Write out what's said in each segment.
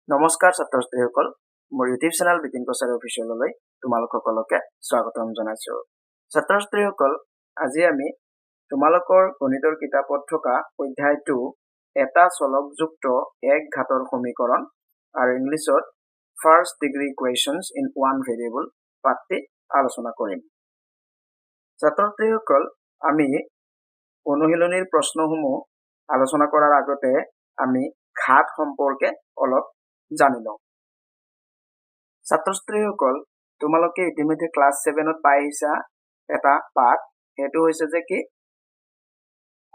নমস্কাৰ ছাত্ৰ ছাত্ৰীসকল, মোৰ ইউটিউব চেনেল বিপিন কছাৰী অফিচিয়েললৈ তোমালোক সকলোকে স্বাগতম জনাইছো। ছাত্ৰ ছাত্ৰীসকল, আজি আমি তোমালোকৰ গণিতৰ কিতাপত থকা অধ্যায় 2 এটা চলকযুক্ত এক ঘাতৰ সমীকৰণ আৰু ইংলিছত first degree equations in one variable পাঠটি আলোচনা কৰিম। ছাত্ৰ ছাত্ৰীসকল, আমি অনুশীলনীৰ প্ৰশ্নসমূহ আলোচনা কৰাৰ আগতে আমি ঘাত সম্পৰ্কে অলপ জানি লওঁ। ছাত্ৰ ছাত্ৰীসকল, তোমালোকে ইতিমধ্যে ক্লাছ 7ত পাই আহিছা এটা পাঠ, সেইটো হৈছে যে কি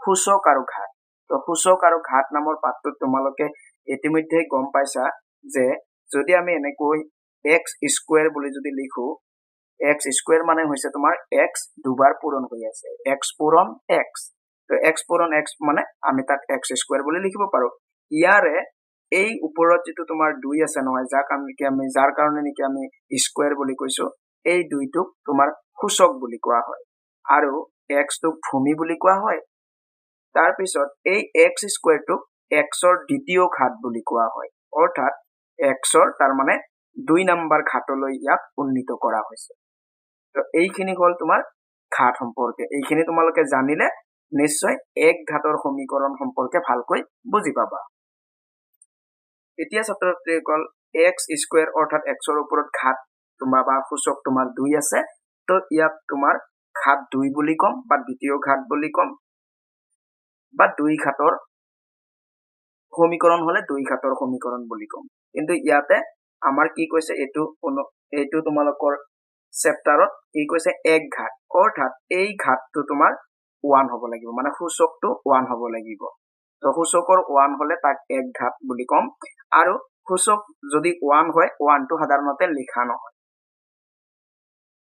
সূচক আৰু ঘাত। তো সূচক আৰু ঘাত নামৰ পাঠটোত তোমালোকে ইতিমধ্যে গম পাইছা যে যদি আমি এনেকৈ x স্কোয়াৰ বুলি যদি লিখো, x স্কোয়াৰ মানে হৈছে তোমাৰ x দুবাৰ পূৰণ হৈ আছে, x পূৰণ x। তো x পূৰণ x মানে আমি তাক x স্কোয়াৰ বুলি লিখিব পাৰো। ইয়াৰে এই ওপৰত যেটো তোমাৰ 2 আছে নহয়, যাৰ কাৰণে নেকি আমি স্কোয়াৰ বুলি কৈছো, এই 2টোক তোমাৰ সূচক বুলি কোৱা হয় আৰু x টোক ভূমি বুলি কোৱা হয়। তাৰ পিছত এই x স্কোয়াৰটোক x ৰ দ্বিতীয় ঘাত বুলি কোৱা হয়, অৰ্থাৎ x ৰ তাৰ মানে 2 নম্বৰ ঘাতলৈ ইয়াক উন্নীত কৰা হৈছে। তো এইখিনি হ'ল তোমাৰ ঘাত সম্পৰ্কে। এইখিনি তোমালোকে জানিলে নিশ্চয় এক ঘাতৰ সমীকৰণ সম্পৰ্কে ভালকৈ বুজি পাবা। এতিয়া ছাত্ৰ ছাত্ৰীসকল, x স্কোয়াৰ অৰ্থাৎ x ৰ ওপৰত ঘাত তোমাৰ বা সূচক তোমাৰ 2 আছে, তো ইয়াক তোমাৰ ঘাত 2 বুলি কম বা দ্বিতীয় ঘাত বুলি কম বা 2 ঘাতৰ সমীকৰণ হলে 2 ঘাতৰ সমীকৰণ বুলি কম। কিন্তু ইয়াতে আমাৰ কি কৈছে, এইটো তোমালোকৰ চেপ্টাৰত কি কৈছে, এক ঘাত, অৰ্থাৎ এই ঘাতটো তোমাৰ 1 হ'ব লাগিব, মানে সূচকটো 1 হ'ব লাগিব। তো সূচকৰ 1 হলে তাক এক ঘাত বুলি কম, আৰু সূচক যদি 1 হয় 1টো সাধাৰণতে লিখা নহয়।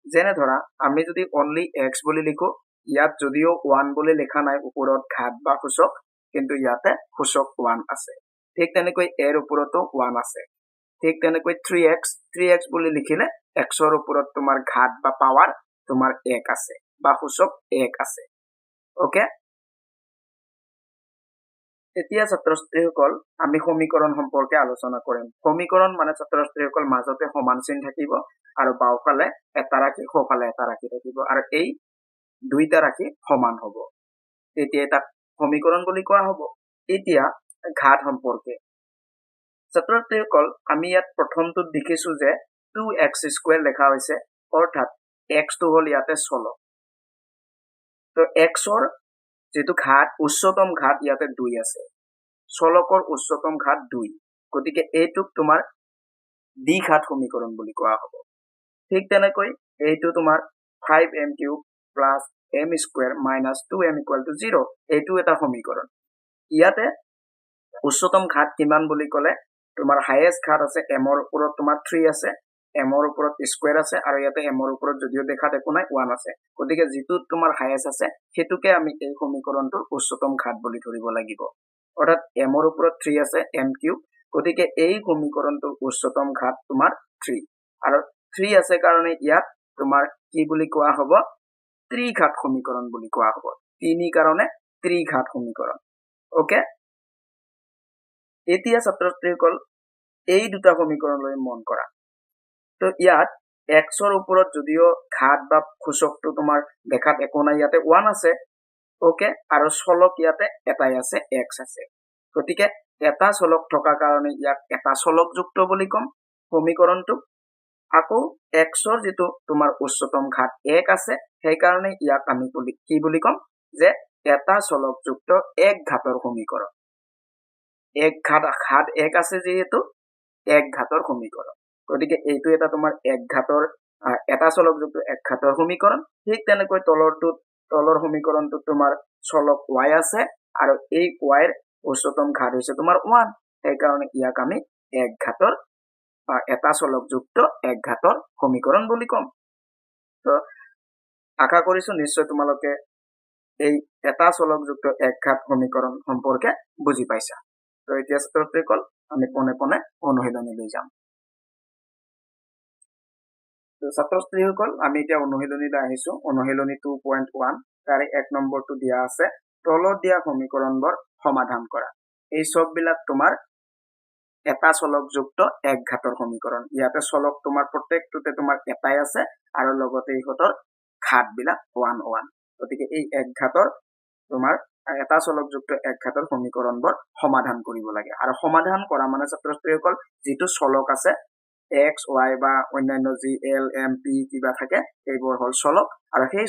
যেনে ধৰা আমি যদি অনলি x বুলি লিখো, ইয়াত যদিও 1 বুলি লিখা নাই ওপৰত ঘাত বা সূচক, কিন্তু ইয়াতে সূচক 1 আছে। ঠিক তেনেকৈ এৰ ওপৰতো 1 আছে। ঠিক তেনেকৈ 3x বুলি লিখিলে x ৰ ওপৰত তোমাৰ ঘাত বা পাৱাৰ তোমাৰ 1 আছে বা সূচক 1 আছে। ওকে, এতিয়া ছাত্ৰ ছাত্ৰীসকল আমি সমীকৰণ সম্পৰ্কে আলোচনা কৰিম। সমীকৰণ মানে ছাত্ৰ ছাত্ৰীসকল মাজতে সমান চিন থাকিব আৰু বাওঁফালে এটা ৰাশি, সোঁফালে এটা ৰাশি থাকিব, আৰু এই দুইটা ৰাশি সমান হ'ব, তেতিয়া তাক সমীকৰণ বুলি কোৱা হ'ব। এতিয়া ঘাত সম্পৰ্কে ছাত্ৰ ছাত্ৰীসকল, আমি ইয়াত প্ৰথমটোত দেখিছো যে 2x স্কোয়াৰ লেখা হৈছে, অৰ্থাৎ x টো হ'ল ইয়াতে চলক। তো x ৰ যেটো ঘাত, উচ্চতম ঘাত ইয়াতে 2 আছে, চলকৰ উচ্চতম ঘাত 2, গতিকে এইটোক তোমাৰ দ্বিঘাত সমীকৰণ বুলি কোৱা হ'ব। ঠিক তেনেকৈ এইটো তোমাৰ 5m³ plus m square minus 2m = 0, এইটো এটা সমীকৰণ। ইয়াতে উচ্চতম ঘাত কিমান বুলি ক'লে, তোমাৰ হাইয়েষ্ট ঘাত আছে m ৰ ওপৰত তোমাৰ 3 আছে, m ৰ ওপৰত স্কোয়াৰ আছে, আৰু ইয়াতে m ৰ ওপৰত যদিও দেখাত একো নাই 1 আছে, গতিকে যিটো তোমাৰ হাইয়েষ্ট আছে সেটোকে আমি এই সমীকৰণটোৰ উচ্চতম ঘাত বুলি ধৰিব লাগিব। অৰ্থাৎ m ৰ ওপৰত 3 আছে, m³, গতিকে এই সমীকৰণটোৰ উচ্চতম ঘাত তোমাৰ 3, আৰু 3 আছে কাৰণে ইয়াত তোমাৰ কি বুলি কোৱা হ'ব, ত্ৰিঘাত সমীকৰণ বুলি কোৱা হ'ব। 3 কাৰণে ত্ৰিঘাত সমীকৰণ। ওকে, এতিয়া ছাত্ৰ ছাত্ৰীসকল এই দুটা সমীকৰণলৈ মন কৰা। তো ইয়াত x ৰ ওপৰত যদিও ঘাত বা সূচকটো তোমাৰ দেখাত একো নাই, ইয়াতে 1 আছে। ওকে, আৰু চলক ইয়াতে এটাই আছে, x আছে, গতিকে এটা চলক থকা কাৰণে ইয়াক এটা চলকযুক্ত বুলি কম সমীকৰণটো। আকৌ x ৰ যেটো তোমাৰ উচ্চতম ঘাত 1 আছে, সেই কাৰণে ইয়াক আমি কি বুলি কম, যে এটা চলকযুক্ত এক ঘাতৰ সমীকৰণ। এক ঘাত 1 আছে যেহেতু এক ঘাতৰ সমীকৰণ, গতিকে এইটো এটা তোমাৰ এক ঘাতৰ এটা চলকযুক্ত এক ঘাতৰ সমীকৰণ। ঠিক তেনেকৈ তলৰ সমীকৰণটো তোমাৰ চলক y আছে, আৰু এই y ৰ উচ্চতম ঘাত হৈছে তোমাৰ 1, সেই কাৰণে ইয়াক আমি এক ঘাতৰ এটা চলকযুক্ত এক ঘাতৰ সমীকৰণ বুলি কম। তো আশা কৰিছো নিশ্চয় তোমালোকে এই এটা চলকযুক্ত এক ঘাত সমীকৰণ সম্পৰ্কে বুজি পাইছা। তো এতিয়া ছাত্ৰ ছাত্ৰীসকল আমি পোনে পোনে অনুশীলনীলৈ যাম। তো ছাত্ৰ ছাত্ৰীসকল, আমি এতিয়া অনুশীলনীলৈ আহিছো। অনুশীলনী 2.1 তাৰে 1 নম্বৰটো দিয়া আছে, তলত দিয়া সমীকৰণবোৰ সমাধান কৰা। এই সববিলাক তোমাৰ এটা চলকযুক্ত এক ঘাতৰ সমীকৰণ ইয়াতে চলক তোমাৰ প্ৰত্যেকটোতে তোমাৰ এটাই আছে আৰু লগতে ইহঁতৰ ঘাতবিলাক 1 1 গতিকে এই এক ঘাতৰ তোমাৰ এটা চলকযুক্ত এক ঘাতৰ সমীকৰণবোৰ সমাধান কৰিব লাগে আৰু সমাধান কৰা মানে ছাত্ৰ-ছাত্ৰীসকল যিটো চলক আছে x y বা অন্যান্য যি l m p কিবা থাকে এইবোৰ হল চলক আৰু সেই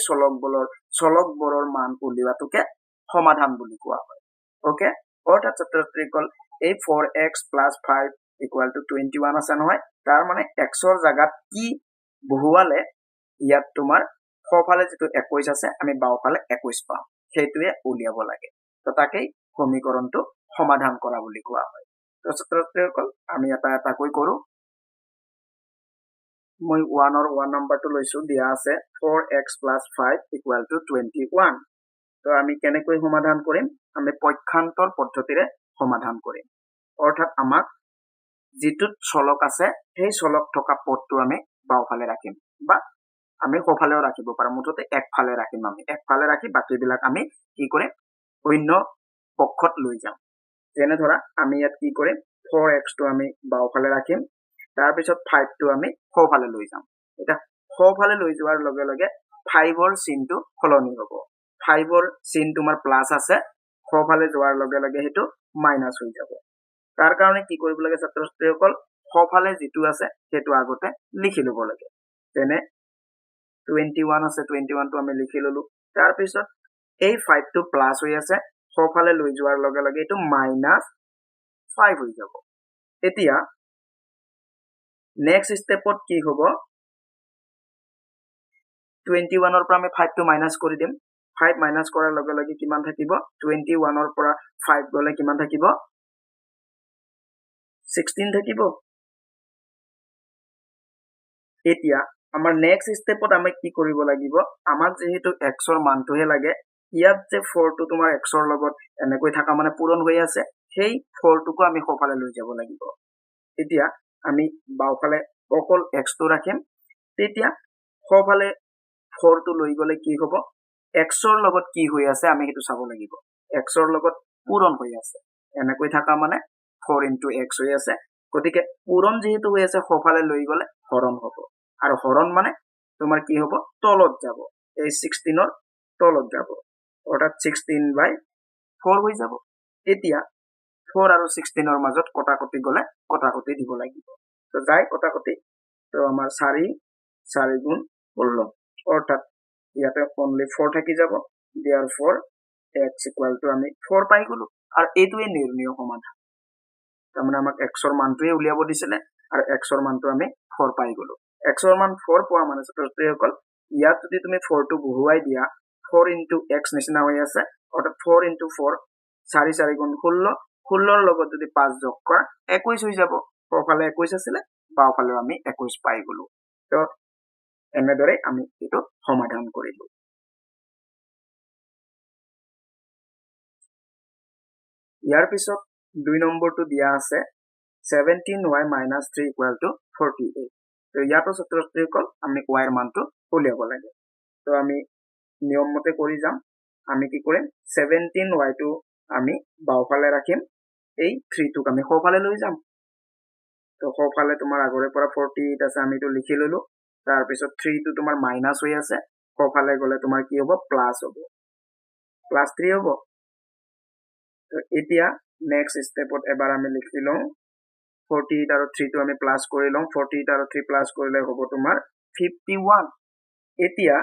চলকবোৰৰ মান উলিওৱাটোকে সমাধান বুলি কোৱা হয় ওকে অৰ্থাৎ ছাত্ৰ-ছাত্ৰীসকল এই 4x + 5 = 21 আছে নহয় তাৰ মানে x ৰ জাগাত কি বহুৱালে ইয়াত তোমাৰ সোঁফালে যেটো 21 আছে আমি বাওঁফালে 21 পাম সেইটোৱে উলিয়াব লাগে তো তাকেই সমীকৰণটো সমাধান কৰা বুলি কোৱা হয় তো ছাত্ৰ-ছাত্ৰীসকল আমি এটা কৈ কৰো মই 1 ৰ 1 নম্বৰটো লৈছো দিয়া আছে 4x + 5 = 21 তো আমি কেনেকৈ সমাধান কৰিম আমি পক্ষান্তৰ পদ্ধতিৰে সমাধান কৰিম অৰ্থাৎ আমাক যেটো চলক আছে সেই চলক থকা পদটো আমি বাওঁফালে ৰাখিম বা আমি সোঁফালেও ৰাখিব পাৰো মুঠতে একফালে ৰাখিম আমি একফালে ৰাখি বাকিবিলাক আমি কি কৰিম অন্য পক্ষত লৈ যাম যেনে ধৰা আমি ইয়াত কি কৰিম 4x টো আমি বাওঁফালে ৰাখিম তাৰ পিছত 5 টো আমি সোঁফালে লৈ যাম এটা সোঁফালে লৈ যোৱাৰ লগে লগে 5 ৰ চিনটো সলনি হ'ব 5 ৰ চিন তোমাৰ প্লাস আছে সোঁফালে যোৱাৰ লগে লগে হেতু মাইনাস হৈ যাব তাৰ কাৰণে কি কৰিব লাগে ছাত্ৰ-ছাত্ৰীসকল সোঁফালে যেটো আছে হেতু আগতে লিখি লব লাগে তেনে 21 আছে 21 টো আমি লিখি ললো তাৰ পিছত এই 5 টো প্লাস হৈ আছে সোঁফালে লৈ যোৱাৰ লগে লগে এটো -5 হৈ যাব এতিয়া নেক্সট স্টেপত কি হ'ব 21 ৰ পৰা আমি 5 টো মাইনাস কৰি দিম 5 মাইনাস কৰাৰ লগে লগে কিমান থাকিব 21 ৰ পৰা 5 গলে কিমান থাকিব 16 থাকিব এতিয়া আমাৰ নেক্সট স্টেপত আমি কি কৰিব লাগিব আমাক যেহেতু x ৰ মানটোহে লাগে ইয়াত যে 4 টো তোমাৰ x ৰ লগত এনেকৈ থাকা মানে পূৰণ হৈ আছে সেই 4 টোকো আমি সোঁফালে লৈ যাব লাগিব এতিয়া আমি বাওঁফালে অকল x টো ৰাখিম তেতিয়া সোঁফালে 4 টো লৈ গলে কি হ'ব x ৰ লগত কি হৈ আছে আমি হেতু চাব লাগিব x ৰ লগত পূৰণ হৈ আছে এনেকৈ থাকা মানে 4 * x হৈ আছে গতিকে পূৰণ যেহেতু হৈ আছে সোঁফালে লৈ গলে হৰণ হ'ব আৰু হৰণ মানে তোমাৰ কি হ'ব তলত যাব এই 16 ৰ তলত যাব অৰ্থাৎ 16/4 হৈ যাব এতিয়া 4 আৰু 16 ৰ মাজত কটাকটি গলে কটাকটি দিব লাগিব তো যাই কটাকটি তো আমাৰ 4 গুণ 16 অৰ্থাৎ ইয়াতে only 4 থাকি যাব therefore x = আমি 4 পাই গলো আৰু এইটোৱে নিৰ্ণয় সমাধান তাৰমানে আমাক x ৰ মানটোৱে উলিয়াব দিছিলে আৰু x ৰ মানটো আমি 4 পাই গলো x ৰ মান 4 পোৱা মানে ছাত্ৰ-ছাত্ৰীসকল ইয়াত যদি তুমি 4 টো বহুৱাই দিয়া 4 * x নিচিনা হৈ আছে অৰ্থাৎ 4 * 4 4 4 গুণ 16 16 ৰ লগত যদি 5 যোগ কৰা 21 হৈ যাব সোঁফালে 21 আছিল বাওঁফালে আমি 21 পাই গলো তো এনেদৰে আমি এটো সমাধান কৰিলো ইয়াৰ পিছত 2 নম্বৰটো দিয়া আছে 17y - 3 = 48 তো ইয়াতো ছাত্ৰ-ছাত্ৰীসকল আমি y ৰ মানটো উলিয়াব লাগে তো আমি নিয়ম মতে কৰি যাম আমি কি কৰিম 17y টো আমি বাওঁফালে ৰাখিম এই 3 টোক আমি সোঁফালে লৈ যাম তো সোঁফালে তোমাৰ আগৰে পৰা 48 আছে আমি তো লিখি ললো তাৰ পিছত 3 টো তোমাৰ মাইনাস হৈ আছে সোঁফালে গলে তোমাৰ কি হ'ব প্লাস হ'ব +3 হ'ব তো এতিয়া নেক্সট স্টেপত এবাৰ আমি লিখি লওঁ 48 আৰু 3 টো আমি প্লাস কৰি লওঁ 48 আৰু 3 প্লাস কৰিলে হ'ব তোমাৰ 51 এতিয়া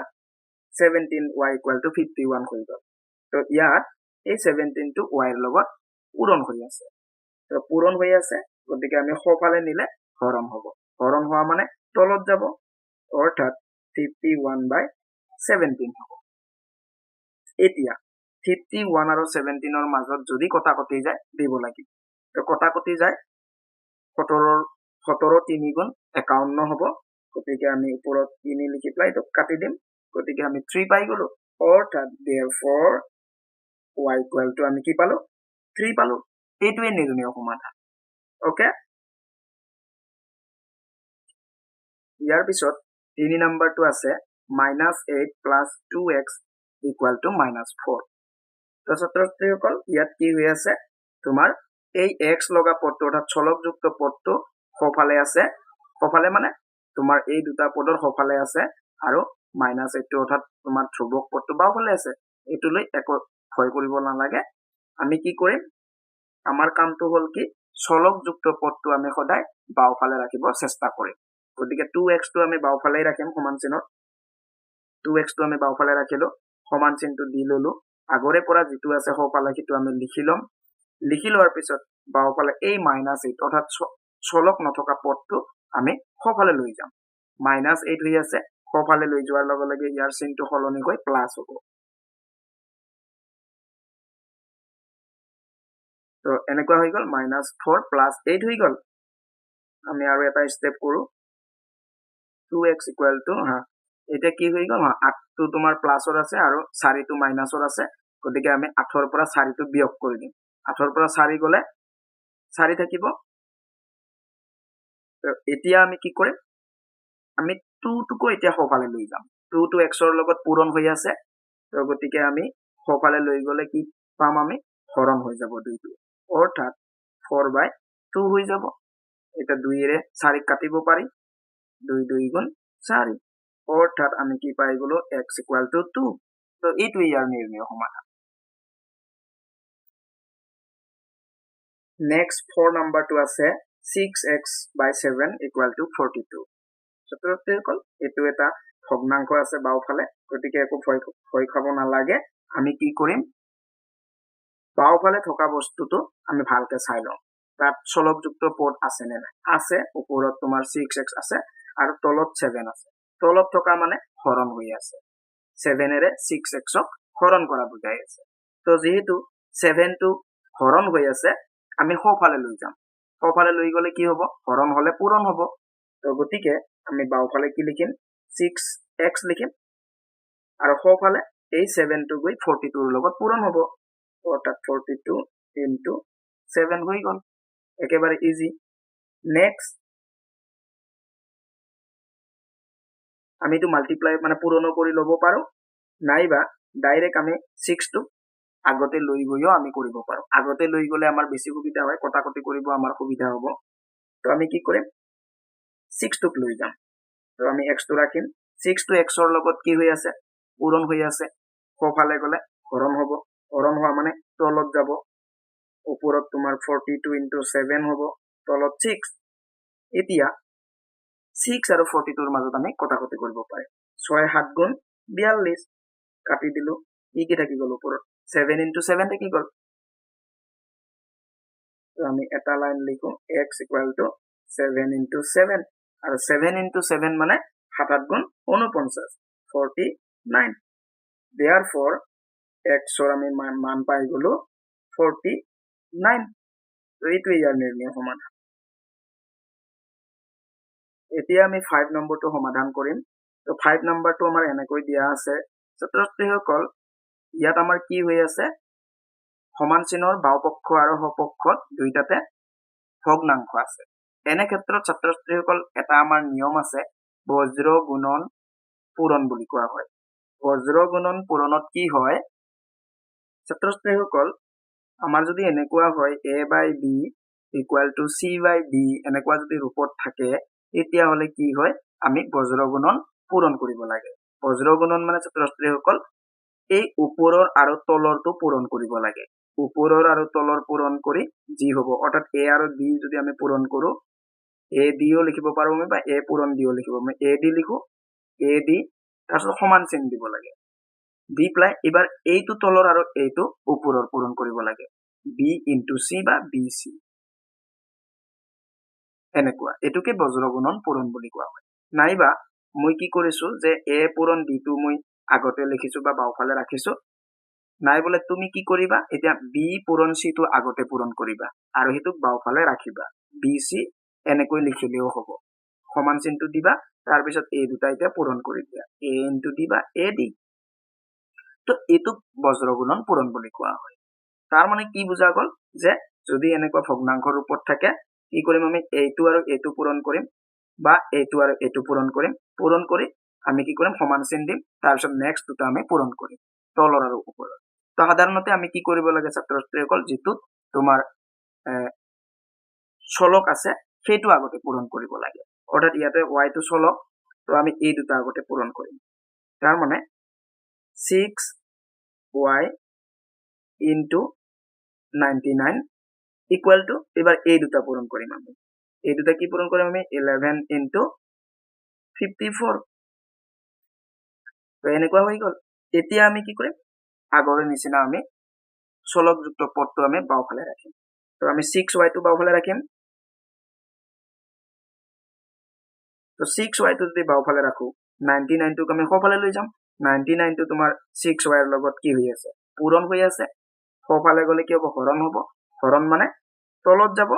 17y = 51 হৈ গল তো ইয়াত এই 17 টো y ৰ লগত পূৰণ হৈ আছে তো পূৰণ হৈ আছে গতিকে আমি সোঁফালে নিলে হৰণ হ'ব হৰণ হোৱা মানে তলত যাব অৰ্থাৎ 51/17 হ'ব এতিয়া 51 আৰু 17 ৰ মাজত যদি কটাকটি যায় দিব লাগিব তো কটাকটি যায় 17 3 গুণ 51 হ'ব গতিকে আমি ওপৰত 3 লিখি প্লাই তো কাটি দিম গতিকে আমি 3 পাই গলো অৰ্থাৎ therefore y = আমি কি পালো 3 পালো এইটোৱে নিৰ্ণয় সমাধান ওকে ইয়াৰ পিছত 3 নম্বৰটো আছে -8 + 2x = -4 তো ছাত্ৰ-ছাত্ৰীসকল ইয়াত কি হৈ আছে তোমাৰ এই এক্স লগা পদটো অৰ্থাৎ চলকযুক্ত পদটো সোঁফালে আছে, সোঁফালে মানে তোমাৰ এই দুটা পদৰ সোঁফালে আছে, আৰু -8টো অৰ্থাৎ তোমাৰ ধ্ৰুৱক পদটো বাওঁফালে আছে। এইটোলৈ একো ভয় কৰিব নালাগে। আমি কি কৰিম, আমাৰ কামটো হ'ল কি, চলকযুক্ত পদটো আমি সদায় বাওঁফালে ৰাখিব চেষ্টা কৰিম। গতিকে 2x টো আমি বাওঁফালে ৰাখিম সমান চিনত। 2x টো আমি বাওঁফালে ৰাখিলো, সমান চিনটো দি ললো। আগৰে পৰা যিটো আছে সোঁফালে সেইটো আমি লিখি ল'ম। লিখি লোৱাৰ পিছত বাওঁফালে এই -8 অৰ্থাৎ চলক নথকা পদটো আমি সোঁফালে লৈ যাম। -8 হৈ আছে, সোঁফালে লৈ যোৱাৰ লগে লগে ইয়াৰ চিনটো সলনি হৈ প্লাছ হ'ব। তো এনেকুৱা হৈ গ'ল, -4 + 8 হৈ গ'ল। আমি আৰু এটা ষ্টেপ কৰো, 2x এতিয়া কি হৈ গ'ল, 8টো তোমাৰ প্লাছৰ আছে আৰু 4টো মাইনাছৰ আছে। গতিকে আমি 8ৰ পৰা 4টো বিয়োগ কৰি দিম। 8ৰ পৰা 4 গ'লে 4 থাকিব। এতিয়া আমি কি কৰিম, আমি 2টোকো এতিয়া সোঁফালে লৈ যাম। 2টো xৰ লগত পূৰণ হৈ আছে, তো গতিকে আমি সোঁফালে লৈ গ'লে কি পাম, আমি হৰণ হৈ যাব 2টো, অৰ্থাৎ 4/2 হৈ যাব। এটা 2ৰে 4ক কাটিব পাৰি, 2 2 গুণ 4, অৰ্থাৎ আমি কি পাই গলো x = 2। তো এইটো ইয়াৰ নিৰ্ণয় সমাধান। নেক্সট 4 নম্বৰটো আছে 6x/7 = 42। ছাত্ৰ-ছাত্ৰীসকল, এইটো এটা ভগ্নাংশ আছে বাওঁফালে, গতিকে একো ভয় খাব নালাগে। আমি কি কৰিম, বাওঁফালে থকা বস্তুটো আমি ভালকে চাই লওঁ, তাত চলকযুক্ত পদ আছে নে নাই। আছে, ওপৰত তোমাৰ 6x আছে আৰু তলত 7 আছে। তলত থকা মানে হৰণ হৈ আছে, 7ৰে 6xক হৰণ কৰা বুজাই আছে। তো যিহেতু 7টো হৰণ হৈ আছে, আমি সোঁফালে লৈ যাম। সোঁফালে লৈ গ'লে কি হ'ব, হৰণ হলে পূৰণ হ'ব। তো গতিকে আমি বাওঁফালে কি লিখিম, 6x লিখিম, আৰু সোঁফালে এই 7টো গৈ 42ৰ লগত পূৰণ হ'ব, অৰ্থাৎ 42 × 7 হৈ গ'ল। একেবাৰে ইজি। নেক্সট আমি এইটো মাল্টিপ্লাই মানে পূৰণো কৰি ল'ব পাৰো, নাইবা ডাইৰেক্ট আমি 6টো আগতে লৈ গৈও আমি কৰিব পাৰো। আগতে লৈ গ'লে আমাৰ বেছি সুবিধা হয়, কটাকটি কৰিব আমাৰ সুবিধা হ'ব। তো আমি কি কৰিম, 6টোক লৈ যাম। তো আমি xটো ৰাখিম, 6টো xৰ লগত কি হৈ আছে, পূৰণ হৈ আছে। সোঁফালে গ'লে হৰণ হ'ব, হৰণ হোৱা মানে তলত যাব, ওপৰত তোমাৰ 42 × 7 হ'ব, তলত 6। এতিয়া 6 আৰু 42ৰ মাজত আমি কটাকটি কৰিব পাৰিম। 6 7 গুণ 42, কাটি দিলো, কি থাকি গ'ল, ওপৰত 7 × 7 থাকি গ'ল। তো আমি এটা লাইন লিখো, x = 7 × 7, আৰু 7 × 7 মানে 7 7 গুণ 49, 49। therefore xৰ আমি মান পাই গলো 49। তো এইটো ইয়াৰ নিৰ্ণয় সমাধান। এতিয়া আমি 5 নম্বৰটো সমাধান কৰিম। তো 5 নম্বৰটো আমাৰ এনেকৈ দিয়া আছে, ছাত্ৰ-ছাত্ৰীসকল, ইয়াত আমাৰ কি হৈ আছে, সমান চিনৰ বাওঁপক্ষ আৰু সপক্ষত দুইটাতে ভগ্নাংশ আছে। এনে ক্ষেত্ৰত ছাত্ৰ-ছাত্ৰীসকল এটা আমাৰ নিয়ম আছে, বজ্ৰ গুণন পূৰণ বুলি কোৱা হয়। বজ্ৰ গুণন পূৰণত কি হয়, ছাত্ৰ-ছাত্ৰীসকল, আমাৰ যদি এনেকুৱা হয় a/b = c/d এনেকুৱা যদি ৰূপত থাকে, তেতিয়াহ'লে কি হয়, আমি বজ্ৰ গুণন পূৰণ কৰিব লাগে। বজ্ৰ গুণন মানে ছাত্ৰ-ছাত্ৰীসকল, এই ওপৰৰ আৰু তলৰটো পূৰণ কৰিব লাগে। ওপৰৰ আৰু তলৰ পূৰণ কৰি যি হ'ব, অৰ্থাৎ a আৰু d যদি আমি পূৰণ কৰো, a দিও লিখিব পাৰো আমি, বা a পূৰণ দিও লিখিব, আমি a দি লিখো, a দি তাৰপিছত সমান চিন দিব লাগে, দি পেলাই এবাৰ এইটো তলৰ আৰু এইটো ওপৰৰ পূৰণ কৰিব লাগে, b × c বা bc, এনেকুৱা। এইটোকে বজ্ৰ গুণন পূৰণ বুলি কোৱা হয়। নাইবা মই কি কৰিছো, যে a পূৰণ d টো মই আগতে লিখিছো বা বাওঁফালে ৰাখিছো, নাই বোলে তুমি কি কৰিবা, এতিয়া b পূৰণ c টো আগতে পূৰণ কৰিবা আৰু সেইটোক বাওঁফালে ৰাখিবা, bc এনেকৈ লিখিলেও হ'ব। সমান চিনটো দিবা, তাৰপিছত এই দুটা এতিয়া পূৰণ কৰি দিয়া, a × d বা a d। তো এইটোক বজ্ৰ গুণন পূৰণ বুলি কোৱা হয়। তাৰ মানে কি বুজা গ'ল, যে যদি এনেকুৱা ভগ্নাংশ ৰূপত থাকে, কি কৰিম, আমি এইটো আৰু এইটো পূৰণ কৰিম, বা এইটো আৰু এইটো পূৰণ কৰিম, পূৰণ কৰি আমি কি কৰিম, সমান চিন দিম, তাৰপিছত নেক্সট দুটা আমি পূৰণ কৰিম, তলৰ আৰু ওপৰৰ। তো সাধাৰণতে আমি কি কৰিব লাগে ছাত্ৰ-ছাত্ৰীসকল, যিটো তোমাৰ চলক আছে সেইটো আগতে পূৰণ কৰিব লাগে অৰ্থাৎ ইয়াতে y টো চলক তো আমি এই দুটা আগতে পূৰণ কৰিম তাৰ মানে 6y into 99 equal to এবাৰ এই দুটা পূৰণ কৰিম আমি এই দুটা কি পূৰণ কৰিম আমি 11 into 54 তো এনেকুৱা হৈ গল এতিয়া আমি কি কৰিম আগৰে নিচিনা আমি চলকযুক্ত পদটো আমি বাওঁফালে ৰাখিম তো আমি 6y টো বাওঁফালে ৰাখিম তো 6y টো যদি বাওঁফালে ৰাখো 99 টোক আমি সোঁফালে লৈ যাম 99 টো তোমাৰ 6y ৰ লগত কি হৈ আছে পূৰণ হৈ আছে সোঁফালে গলে কি হ'ব হৰণ মানে তলত যাব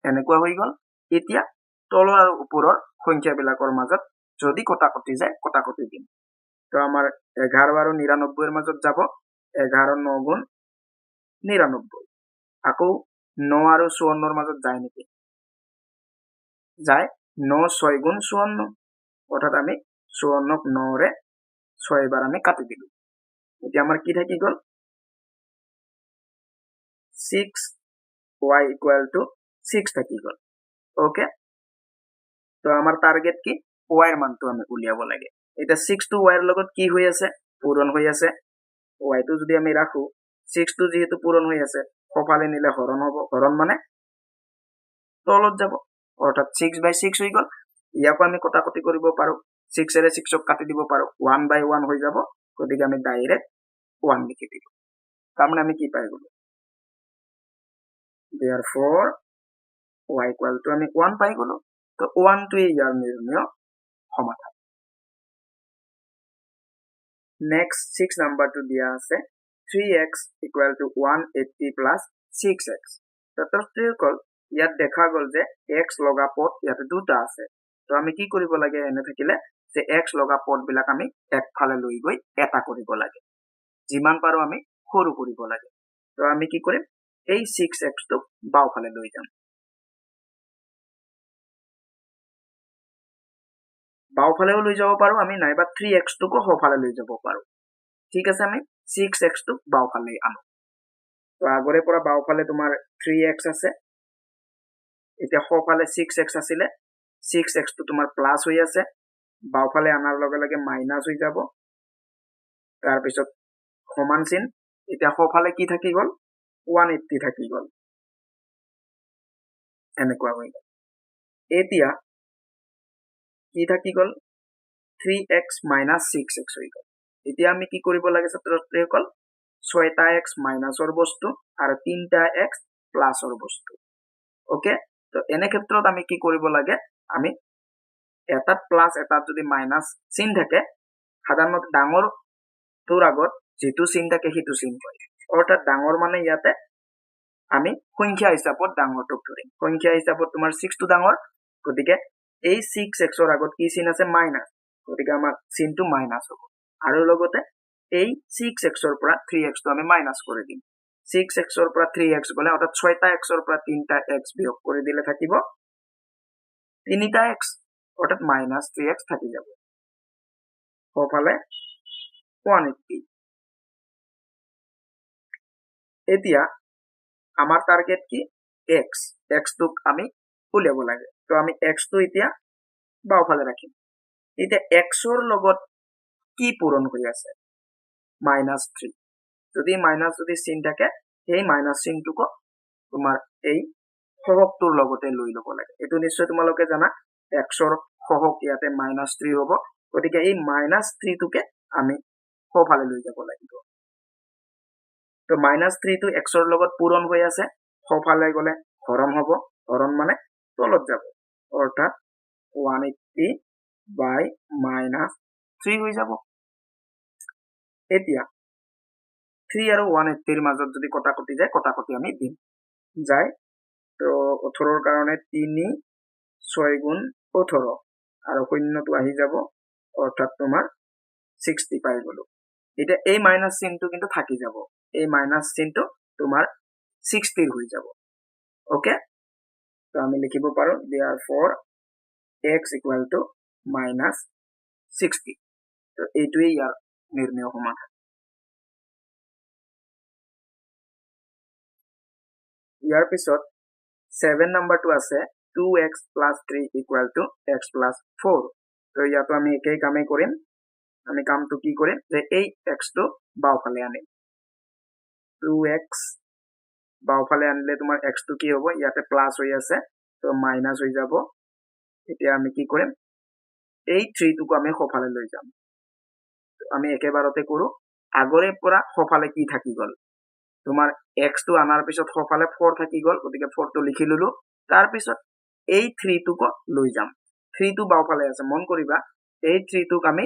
এনেকুৱা হৈ গল এতিয়া তলৰ আৰু ওপৰৰ সংখ্যাবিলাকৰ মাজত যদি কটাকটি যায় কটাকটি দিম তো আমাৰ 11 আৰু 99 ৰ মাজত যাব 11 9 গুণ 99 আকৌ 9 আৰু 54 ৰ মাজত যায় নেকি যায় 9 6 গুণ 54 অৰ্থাৎ আমি 54 ক 9 ৰে 6 বাৰ আমি কাটি দিলো এতিয়া আমাৰ কি থাকি গল 6y equal to 6 থাকি গল ওকে তো আমাৰ টাৰ্গেট কি y ৰ মানটো আমি উলিয়াব লাগে এটা 6 টো y ৰ লগত কি হৈ আছে পূৰণ হৈ আছে y টো যদি আমি ৰাখো 6 টো যেহেতু পূৰণ হৈ আছে সোঁফালে নিলে হৰণ হ'ব হৰণ মানে তলত যাব অৰ্থাৎ 6/6 হৈ গল ইয়াক আমি কটাকটি কৰিব পাৰো 6 এৰে 6 ক কাটি দিব পাৰো 1/1 হৈ যাব গতিকে আমি ডাইৰেক্ট 1 লিখি দিলো তাৰমানে আমি কি পাই গলো therefore y equal to আমি 1 পাই গলো তো 1 টোৱে ইয়াৰ নিৰ্ণয় সমাধান নেক্সট 6 নাম্বাৰটো দিয়া আছে 3x equal to 180 plus 6x ছাত্ৰছাত্ৰীসকল ইয়াত দেখা গল যে x লগা পদ ইয়াতে দুটা আছে তো আমি কি কৰিব লাগে এনে থাকিলে যে x লগা পদবিলাক আমি একফালে লৈ গৈ এটা কৰিব লাগে যিমান পাৰো আমি সৰু কৰিব লাগে তো আমি কি কৰিম এই 6x টো বাওঁফালে লৈ যাম বাওঁফালেও লৈ যাব পাৰো আমি নাইবা 3x টোকো সোঁফালে লৈ যাব পাৰো ঠিক আছে আমি 6x টোক বাওঁফালে আনো তো আগৰে পৰা বাওঁফালে তোমাৰ 3x আছে এতিয়া সোঁফালে 6x আছিলে 6x টো তোমাৰ প্লাস হৈ আছে বাওঁফালে আনাৰ লগে লগে মাইনাস হৈ যাব তাৰ পিছত সমান চিন এতিয়া সোঁফালে কি থাকি গল 180 থাকি গল এনেকুৱা হৈ গল এতিয়া কি থাকি গল 3x minus 6x হৈ গল এতিয়া আমি কি কৰিব লাগে ছাত্ৰছাত্ৰীসকল 6টা x মাইনাসৰ বস্তু আৰু 3টা x প্লাসৰ বস্তু ওকে তো এনে ক্ষেত্ৰত আমি কি কৰিব লাগে আমি এটাত প্লাস এটাত যদি মাইনাস চিন থাকে সাধাৰণতে ডাঙৰ তোৰ আগত যেটো চিন থাকে সেইটো চিন হয় অৰ্থাৎ ডাঙৰ মানে ইয়াতে আমি সংখ্যা হিচাপত ডাঙৰটোক ধৰিম সংখ্যা হিচাপত তোমাৰ 6 টো ডাঙৰ গতিকে এই 6x ৰ আগত কি চিন আছে মাইনাস গতিকে আমাৰ চিনটো মাইনাস হ'ব আৰু লগতে এই 6x ৰ পৰা 3x টো আমি মাইনাস কৰি দিম 6x ৰ পৰা 3x গলে অৰ্থাৎ 6টা x ৰ পৰা 3টা x বিয়োগ কৰি দিলে থাকিব 3টা x অৰ্থাৎ মাইনাস 3x থাকি যাব সোঁফালে 180 এতিয়া আমাৰ টার্গেট কি x টোক আমি উলিয়াব লাগে তো আমি x টো এতিয়া বাওঁফালে ৰাখিম এতিয়া x ৰ লগত কি পূৰণ হৈ আছে -3 যদি মাইনাস যদি চিন থাকে সেই মাইনাস চিনটোক তোমাৰ এই সহগটোৰ লগতে লৈ লব লাগে এটো নিশ্চয় তোমালোকে জানা x ৰ সহগ ইয়াতে -3 হ'ব গতিকে এই -3 টোকে আমি সোঁফালে লৈ যাব লাগিব তো -3 টো x ৰ লগত পূৰণ হৈ আছে সোঁফালে গলে হৰণ হ'ব হৰণ মানে তলত যাব অৰ্থাৎ 180/-3 হৈ যাব এতিয়া 3 আৰু 180 ৰ মাজত যদি কটাকটি যায় কটাকটি আমি দিম যায় তো 18 ৰ কাৰণে 3 6 গুণ 18 আৰু শূন্যটো আহি যাব অৰ্থাৎ তোমাৰ 60 পাই গলো এটা এই মাইনাস চিনটো কিন্তু থাকি যাব এই মাইনাস চিনটো তোমাৰ 60 হৈ যাব ওকে তো আমি লিখিব পাৰো therefore x equal to -60 তো এইটোৱে ইয়াৰ নিৰ্ণয় সমাধান ইয়াৰ পিছত 7 নাম্বাৰটো আছে 2x plus 3 equal to x plus 4 তো ইয়াতো আমি একেই কামেই কৰিম আমি কামটো কি কৰিম যে এই x টো বাওফালে আনিম 2x বাওফালে আনিলে তোমাৰ x টো কি হ'ব ইয়াতে প্লাস হৈ আছে তো মাইনাস হৈ যাব এতিয়া আমি কি কৰিম এই 3 টোক আমি সোফালে লৈ যাম আমি একেবাৰতে কৰো আগৰে পৰা সোফালে কি থাকি গল তোমাৰ x টো আনাৰ পিছত সোফালে 4 থাকি গল গতিকে 4 টো লিখি ললো তাৰ পিছত এই 3 টোক লৈ যাম 3 টো বাওফালে আছে মন কৰিবা এই 3 টোক আমি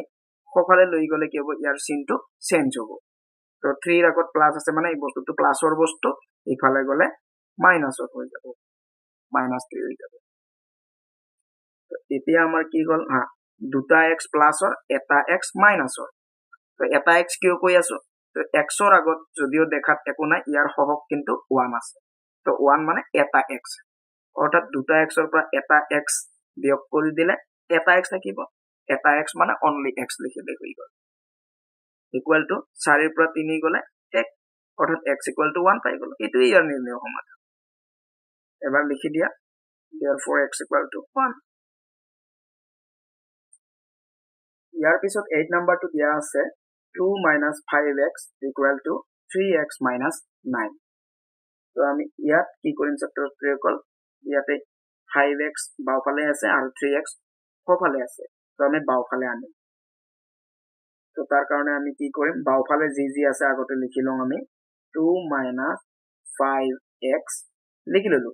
সোফালে লৈ গলে কি হ'ব ইয়াৰ চিনটো চেঞ্জ হ'ব তো 3 ৰ আগত প্লাস আছে মানে এই বস্তুটো প্লাসৰ বস্তু ইফালে গলে মাইনাসত হৈ যাব -3 হৈ যাব তো এতিয়া আমাৰ কি গল হা দুটা x প্লাসৰ এটা x মাইনাসৰ তো এটা x কিয় কৈ আছো তো x ৰ আগত যদিও দেখাত একো নাই ইয়াৰ সহগ কিন্তু 1 আছে তো 1 মানে এটা x অৰ্থাৎ দুটা x ৰ পৰা এটা x বিয়োগ কৰি দিলে এটা x থাকিব এটা x মানে অনলি x লিখিলে হৈ গল ইকুয়াল টু 4 ৰ পৰা 3 গলে 1 অৰ্থাৎ x ইকুয়াল টু 1 পাই গল এটো ইয়াৰ নিৰ্ণয় সমাধান এবাৰ লিখি দিয়া therefore x ইকুয়াল টু 1 ইয়াৰ পিছত 8 নাম্বাৰটো দিয়া আছে 2 minus 5x equal to 3x minus 9 তো আমি ইয়াত কি কৰিম ছাত্ৰছাত্ৰীসকল ইয়াতে 5x বাওফালে আছে আৰু 3x সোফালে আছে তো আমি বাওফালে আনিম তো তাৰ কাৰণে আমি কি কৰিম বাওফালে যি আছে আগতে লিখি লম আমি 2 minus 5x লিখি ললো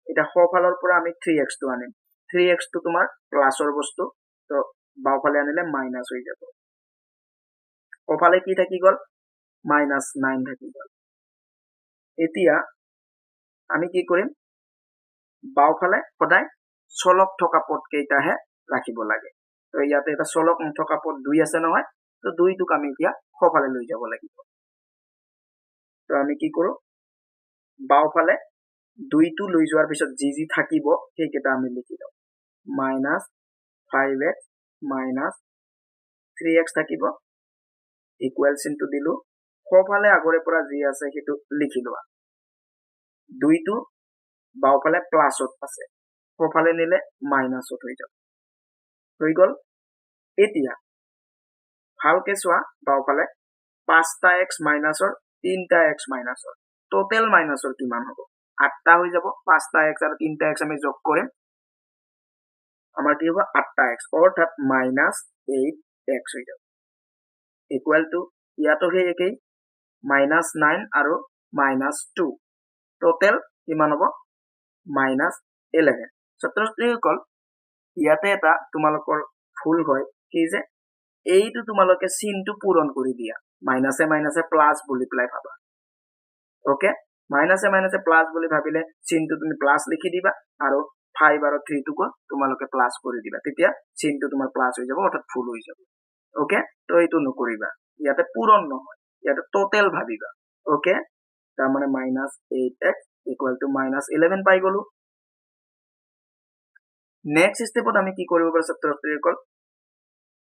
এটা সোফালৰ পৰা আমি 3x টো আনিম 3x টো তোমাৰ প্লাসৰ বস্তু তো বাওফালে আনিলে মাইনাস হৈ যাব সোফালে কি থাকি গল -9 থাকি গল এতিয়া আমি কি কৰিম বাওফালে সদায় চলক থকা পদ কেইটাহে ৰাখিব লাগে তো ইয়াতে এটা চলক নথকা পদ 2 আছে নহয় তো 2 টোক আমি এতিয়া সোফালে লৈ যাব লাগিব তো আমি কি কৰো বাওফালে 2 টো লৈ যোৱাৰ পিছত যি থাকিব সেইকেইটা আমি লিখি লওঁ -5x - 3x থাকিব ইকুৱেল চিনটো দিলো সোফালে আগৰে পৰা যি আছে সেইটো লিখি লোৱা 2 টো বাওফালে প্লাসত আছে সোফালে নিলে মাইনাসত হৈ গল এতিয়া ভালকে চোৱা বাওফালে 5টা x মাইনাসৰ 3টা x মাইনাসৰ টোটাল মাইনাসৰ কিমান হ'ব 8টা হৈ যাব 5টা x আৰু 3টা x আমি যোগ কৰিম আমাৰ কি হ'ব 8টা x অৰ্থাৎ -8x হৈ যাব ইকুৱেল টু ইয়াতো সেই একেই -9 আৰু -2 টোটাল কিমান হ'ব -11 ছাত্ৰছাত্ৰীসকল ইয়াতে এটা তোমালোকৰ ভুল হয় কি যে এইটো তোমালোকে চিনটো পূৰণ কৰি দিয়া মাইনাসে মাইনাসে প্লাস বুলি প্লাই ভাবা ওকে মাইনাসে মাইনাসে প্লাস বুলি ভাবিলে চিনটো তুমি প্লাস লিখি দিবা আৰু 5 আৰু 3 টোক তোমালোকে প্লাস কৰি দিবা তেতিয়া চিনটো তোমাৰ প্লাস হৈ যাব অৰ্থাৎ ফুল হৈ যাব ওকে তো এইটো নকৰিবা ইয়াতে পূৰণ নহয় ইয়াতে টোটাল ভাবিবা ওকে তাৰ মানে -8x equal to -11 পাই গলো নেক্সট স্টেপত আমি কি কৰিব পাৰো ছাত্ৰছাত্ৰীসকল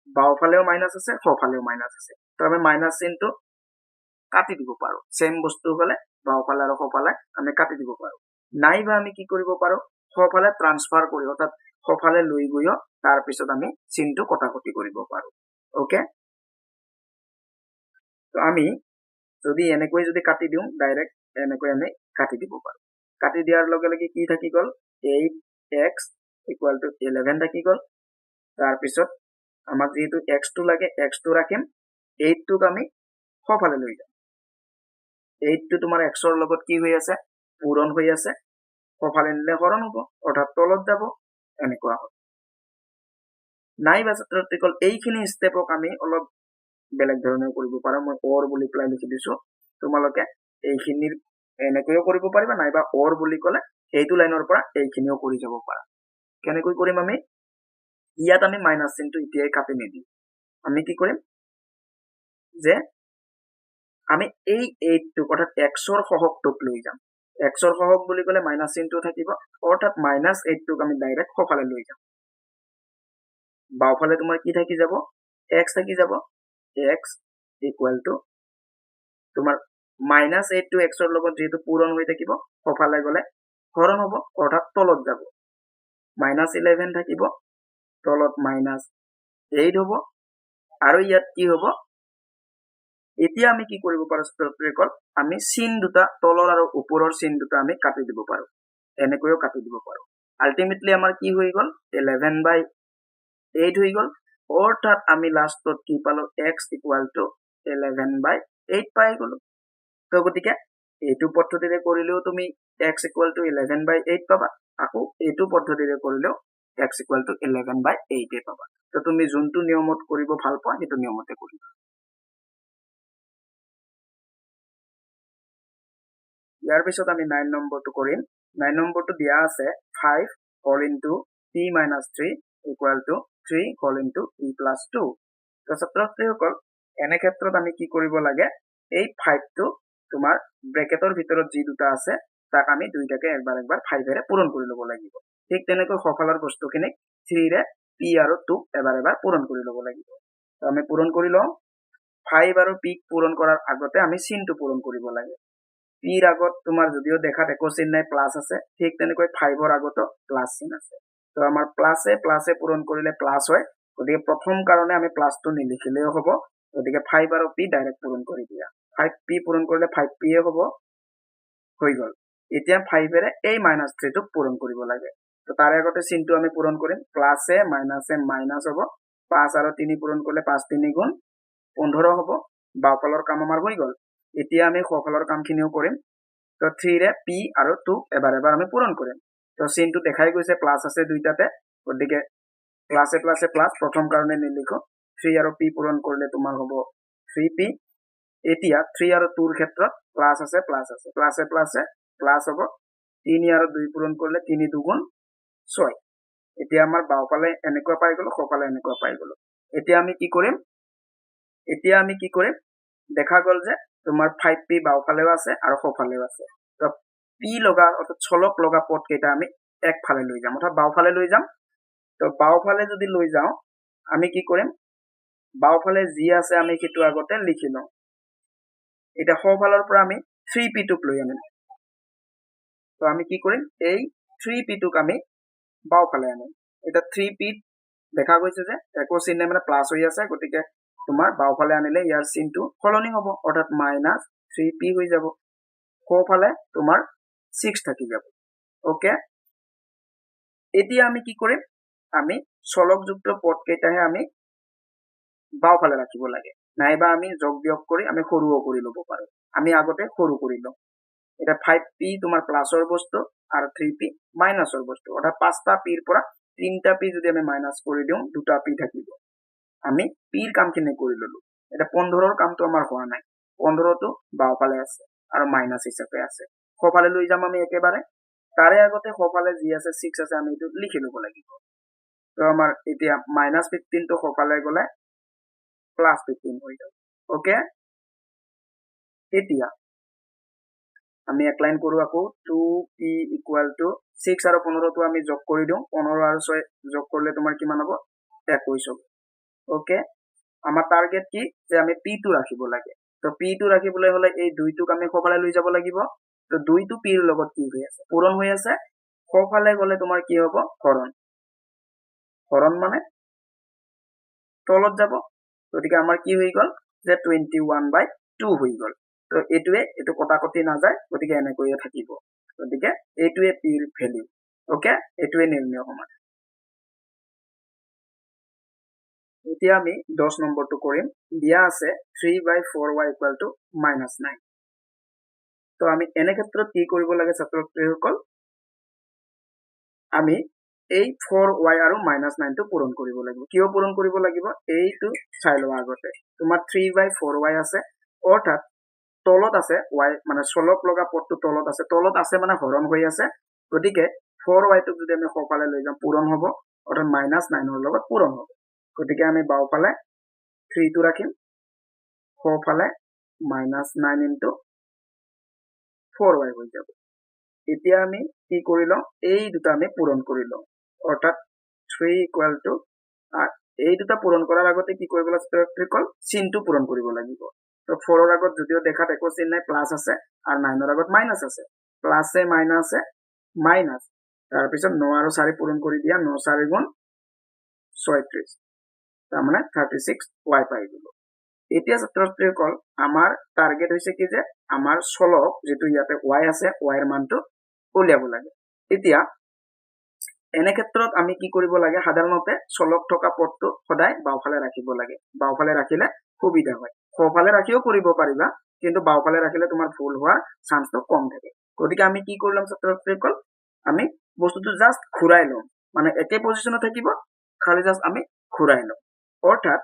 বাওফালেও মাইনাস আছে সোফালেও মাইনাস আছে তো আমি মাইনাস চিনটো কাটি দিব পাৰো সেম বস্তু হলে বাওফালে আৰু সোফালে আমি কাটি দিব পাৰো নাইবা আমি কি কৰিব পাৰো সোফালে ট্ৰান্সফাৰ কৰি অৰ্থাৎ সোফালে লৈ গৈও তাৰ পিছত আমি চিনটো কটাকটি কৰিব পাৰো ওকে তো আমি যদি এনেকৈ যদি কাটি দিও ডাইৰেক্ট এনেকৈ আমি কাটি দিব পাৰো কাটি দিয়াৰ লগে লগে কি থাকি গল 8x equal to 11 থাকি গল তাৰ পিছত আমাক যেটো x টো লাগে x টো ৰাখিম 8 টোক আমি সোফালে লৈ যাম 8 টো তোমাৰ x ৰ লগত কি হৈ আছে পূৰণ হৈ আছে সোফালে নিলে হৰণ হ'ব অৰ্থাৎ তলত যাব এনেকুৱা হয় নাইবা ছাত্ৰছাত্ৰীসকল এইখিনি স্টেপক আমি অলপ বেলেগ ধৰণে কৰিব পাৰো মই অৰ বুলি প্লাই লিখি দিছো তোমালোকে এইখিনিৰ এনেকৈও কৰিব পাৰিবা নাইবা অৰ বুলি ক'লে এইটো লাইনৰ পৰা এইখিনিও কৰি যাব পাৰা কেনেকৈ কৰিম আমি ইয়াত আমি মাইনাস চিনটো ইতিয়াই কাটি নিদি আমি কি কৰিম যে আমি এই 8 টো অৰ্থাৎ x ৰ সহগটোক লৈ যাম x ৰ সহগ বুলি ক'লে মাইনাস চিনটো থাকিব অৰ্থাৎ -8 টোক আমি ডাইৰেক্ট সোফালে লৈ যাম বাওফালে তোমাৰ কি থাকি যাব x থাকি যাব x equal to তোমাৰ -8 টো x ৰ লগত যেহেতু পূৰণ হৈ থাকিব সফালে গলে হৰণ হ'ব অৰ্থাৎ তলত যাব -11 থাকিব তলত -8 হ'ব আৰু ইয়াত কি হ'ব এতিয়া আমি কি কৰিব পাৰো ছাত্ৰছাত্ৰীসকল আমি চিন দুটা তলৰ আৰু ওপৰৰ চিন দুটা আমি কাটি দিব পাৰো এনেকৈও কাটি দিব পাৰো আলটিমেটলি আমাৰ কি হৈ গল 11/8 হৈ গল অৰ্থাৎ আমি লাষ্টত কি পালো x = 11/8 পাই গলো তো গতিকে এইটো পদ্ধতিৰে কৰিলেও তুমি x = 11/8 পাবা আকৌ এইটো পদ্ধতিৰে কৰিলেও x = 11/8 পাবা তো তুমি যোনটো নিয়মত কৰিব ভাল পোৱা সেইটো নিয়মতে কৰিবা ইয়াৰ পিছত আমি 9 নম্বৰটো কৰিম 9 নম্বৰটো দিয়া আছে 5 whole into p minus 3 equal to 3 whole into p plus 2 তো ছাত্ৰছাত্ৰীসকল এনে ক্ষেত্ৰত আমি কি কৰিব লাগে এই 5 টো তোমাৰ ব্ৰেকেটৰ ভিতৰত যি দুটা আছে তাক আমি দুইটাকে একবাৰ 5 এৰে পূৰণ কৰি ল'ব লাগিব ঠিক তেনেকৈ সফলৰ বস্তুখিনি 3 ৰে p আৰু 2 এবাৰ পূৰণ কৰি ল'ব লাগিব তো আমি পূৰণ কৰি লওঁ 5 আৰু p পূৰণ কৰাৰ আগতে আমি চিনটো পূৰণ কৰিব লাগে p ৰ আগত তোমাৰ যদিও দেখাত একো চিন নাই প্লাস আছে ঠিক তেনেকৈ 5 ৰ আগতো প্লাস চিন আছে তো আমাৰ প্লাসে পূৰণ কৰিলে প্লাস হয় গতিকে প্ৰথম কাৰণে আমি প্লাসটো নিলিখিলেও হ'ব গতিকে 5 আৰু p ডাইৰেক্ট পূৰণ কৰি দিয়া 5p পূৰণ কৰিলে 5p এ হ'ব হৈ গল এতিয়া 5 এৰে এই -3 টো পূৰণ কৰিব লাগে তো তাৰ আগতে চিনটো আমি পূৰণ কৰিম প্লাসে মাইনাস হ'ব 5 আৰু 3 পূৰণ কৰিলে 5 3 গুণ 15 হ'ব বাওফালৰ কাম আমাৰ হৈ গল এতিয়া আমি সফলৰ কামখিনিও কৰিম তো 3 ৰে p আৰু 2 এবাৰ আমি পূৰণ কৰিম তো চিনটো দেখাই গৈছে প্লাস আছে দুইটাতে গতিকে প্লাসে প্লাস প্ৰথম কাৰণে নিলিখো 3 আৰু p পূৰণ কৰিলে তোমাৰ হ'ব 3p এতিয়া 3 আৰু 2 ৰ ক্ষেত্ৰত প্লাস আছে প্লাসে প্লাস হ'ব 3 আৰু 2 পূৰণ কৰিলে 3 2 গুণ 6 এতিয়া আমাৰ বাওফালে এনেকুৱা পাই গলো সফালে এনেকুৱা পাই গলো এতিয়া আমি কি কৰিম দেখা গল যে তোমাৰ 5p বাওফালেও আছে আৰু সফালেও আছে তো p লগা অৰ্থাৎ চলক লগা পদ কেইটা আমি একফালে লৈ যাম অৰ্থাৎ বাওফালে লৈ যাম তো বাওফালে যদি লৈ যাও আমি কি কৰিম বাওফালে যি আছে আমি সেইটো আগতে লিখি লওঁ এটা সফালৰ পৰা আমি 3p টোক লৈ আনিম তো আমি কি কৰিম এই 3p টোক আমি বাওফালে আনিম এটা 3p দেখা গৈছে যে একো চিহ্ন মানে প্লাস হৈ আছে গতিকে তোমাৰ বাওফালে আনিলে ইয়াৰ চিনটো সলনি হ'ব অৰ্থাৎ -3p হৈ যাব সোঁফালে তোমাৰ 6 থাকি যাব ওকে এতিয়া আমি কি কৰিম আমি চলকযুক্ত পদ কেইটাহে আমি বাওফালে ৰাখিব লাগে নাইবা আমি যোগ বিয়োগ কৰি আমি সৰুও কৰি ল'ব পাৰো আমি আগতে সৰু কৰি লওঁ এটা 5p তোমাৰ প্লাসৰ বস্তু আৰু 3p মাইনাসৰ বস্তু অৰ্থাৎ 5টা p ৰ পৰা 3টা p যদি আমি মাইনাস কৰি দিওঁ 2টা p থাকিব আমি p ৰ কামখিনি কৰি ললো এটা 15 ৰ কামটো আমাৰ হোৱা নাই 15 টো বাওফালে আছে আৰু মাইনাস হিচাপে আছে সফালে লৈ যাম আমি একেবাৰে তাৰে আগতে সফালে যি আছে 6 আছে আমি এটো লিখি লব লাগিব তো আমাৰ এতিয়া -15 টো সফালে গলে +15 হৈ যাব ওকে এতিয়া আমি এক লাইন কৰো আকৌ 2p = 6 আৰু 15 টো আমি যোগ কৰি দিওঁ 15 আৰু 6 যোগ কৰিলে তোমাৰ কিমান হ'ব 21 হ'ব ওকে আমাৰ টাৰ্গেট কি যে আমি p টো ৰাখিব লাগে তো p টো ৰাখিবলৈ হলে এই 2 টোক আমি সফালে লৈ যাব লাগিব তো 2 টো p ৰ লগত কি হৈ আছে পূৰণ হৈ আছে সফালে গলে তোমাৰ কি হ'ব হৰণ মানে তলত যাব গতিকে আমাৰ কি হৈ গল যে 21/2 হৈ গল তো এটো কটাকটি না যায় গতিকে এনেকৈয়ে থাকিব গতিকে এইটোৱে p ৰ ভ্যালু ওকে এইটোৱে নিৰ্ণয় সমান এতিয়া আমি 10 নম্বৰটো কৰিম দিয়া আছে 3/4y = -9 তো আমি এনে ক্ষেত্ৰত কি কৰিব লাগে ছাত্ৰছাত্ৰীসকল আমি এই 4y আৰু -9 টো পূৰণ কৰিব লাগিব কিয় পূৰণ কৰিব লাগিব এইটো চাই লোৱা আগতে তোমাৰ 3/4y আছে অৰ্থাৎ তলত আছে y মানে চলক লগা পদটো তলত আছে মানে হৰণ হৈ আছে গতিকে 4y টোক যদি আমি সফালে লৈ যাম পূৰণ হ'ব অৰ্থাৎ -9 ৰ লগত পূৰণ হ'ব গতিকে আমি বাওফালে 3 টো ৰাখিম সোঁফালে -9 * 4y হৈ যাব এতিয়া আমি কি কৰি লওঁ এই দুটা আমি পূৰণ কৰি লওঁ অৰ্থাৎ 3 = এই দুটা পূৰণ কৰাৰ আগতে কি কৰিব লাগিব চিনটো পূৰণ কৰিব লাগিব তো 4 আগত যদিও দেখাত একো চিন নাই প্লাস আছে আর 9 আগত মাইনাস আছে প্লাসে মাইনাসে মাইনাস তার পিছত 9 আৰু 4 পূৰণ কৰি দিয়া 9 4 গুণ 36 তাৰ মানে 36y পাই গলো এতিয়া ছাত্ৰছাত্ৰীসকল আমাৰ টাৰ্গেট হৈছে কি যে আমাৰ চলক যেটো ইয়াতে y আছে y এৰ মানটো উলিয়াব লাগে এতিয়া এনে ক্ষেত্ৰত আমি কি কৰিব লাগে সাধাৰণতে চলক থকা পথটো সদায় বাওফালে ৰাখিব লাগে বাওফালে ৰাখিলে সুবিধা হয় সোঁফালে ৰাখিও কৰিব পাৰিবা কিন্তু বাওফালে ৰাখিলে তোমাৰ ভুল হোৱাৰ চান্সটো কম থাকে গতিকে আমি কি কৰিলাম ছাত্ৰছাত্ৰীসকল আমি বস্তুটো জাস্ট ঘূৰাই লম মানে একে পজিশনে থাকিব খালি জাস্ট আমি ঘূৰাই লম অৰ্থাৎ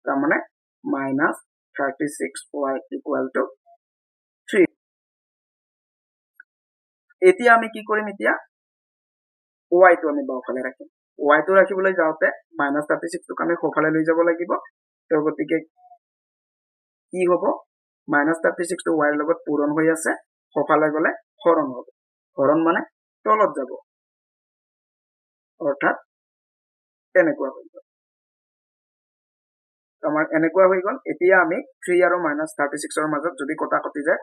তাৰ মানে -36y = 3 এতিয়া আমি কি কৰিম এতিয়া y টো আমি বাওফালে ৰাখিম y টো ৰাখিবলৈ যাওঁতে -36 টোক আমি সোঁফালে লৈ যাব লাগিব তো গতিকে কি হ'ব -36 টো y ৰ লগত পূৰণ হৈ আছে সোঁফালে গলে হৰণ হ'ব হৰণ মানে তলত যাব অৰ্থাৎ এনেকুৱা হৈ গ'ল আমাৰ এনেকুৱা হৈ গ'ল এতিয়া আমি 3 আৰু -36 ৰ মাজত যদি কটাকটি যায়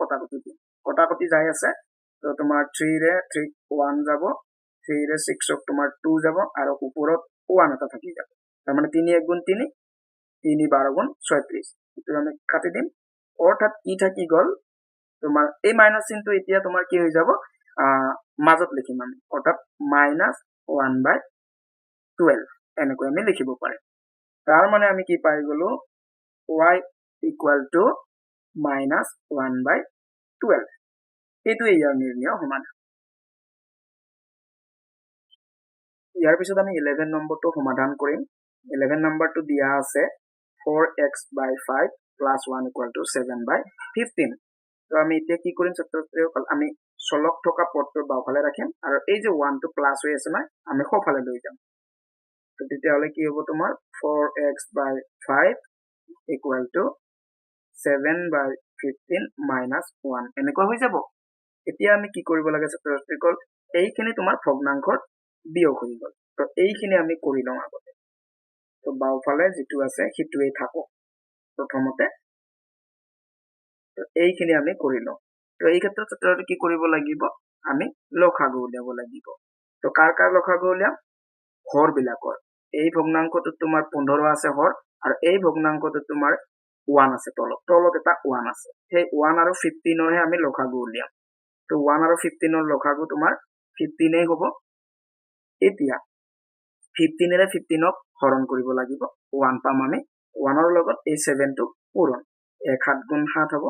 কটাকটি যায় আছে তো তোমাৰ 3 ৰে 3 1 যাব 3 ৰে 6 ক তোমাৰ 2 যাব আৰু ওপৰত 1 এটা থাকি যাব তাৰ মানে 3 1 গুণ 3 3 12 গুণ 36 এটো আমি কাটি দিম অৰ্থাৎ কি থাকি গ'ল তোমাৰ এই মাইনাস চিনটো এতিয়া তোমাৰ কি হৈ যাব মাজত লিখিম আমি অৰ্থাৎ -1/12 এনেকৈ আমি লিখিব পাৰিম তাৰ মানে আমি কি পাই গলো y = -1/12 এটো ইয়াৰ নিৰ্ণয় সমাধান ইয়াৰ পিছত আমি 11 নম্বৰটো সমাধান কৰিম 11 নম্বৰটো দিয়া আছে 4x/5 + 1 = 7/15 তো আমি এতিয়া কি কৰিম ছাত্ৰছাত্ৰীসকল আমি চলক থকা পথটোৰ বাওফালে ৰাখিম আৰু এই যে 1 টো প্লাস হৈ আছে না আমি সোঁফালে লৈ যাম তো তেতিয়াহলে কি হ'ব তোমাৰ 4x/5 = 7/15 - 1 এনেকুৱা হৈ যাব এতিয়া আমি কি কৰিব লাগে ছাত্ৰছাত্ৰীসকল এইখিনি তোমাৰ ভগ্নাংশৰ বিয়োগ হৈ গ'ল তো এইখিনি আমি কৰি লওঁ আগতে তো বাওফালে যেটো আছে হিটুৱে থাকক প্ৰথমতে তো এইখিনি আমি কৰি লওঁ তো এই ক্ষেত্ৰত ছাত্ৰছাত্ৰী কি কৰিব লাগিব আমি লসাগু উলিয়াব লাগিব তো কাৰ লসাগু উলিয়াম হৰ বিলাকৰ এই ভগ্নাংশটো তোমাৰ 15 আছে হৰ আৰু এই ভগ্নাংশটো তোমাৰ 1 আছে তলত এটা 1 আছে সেই 1 আৰু 15 হে আমি লসাগু উলিয়াম তো 1 আৰু 15 ৰ লসাগু তোমাৰ 15 এই হ'ব এতিয়া 15 ৰে 15 ক হৰণ কৰিব লাগিব 1 পাম আমি 1 ৰ লগত এই 7 টো পূৰণ 1 7 গুণ 7 হ'ব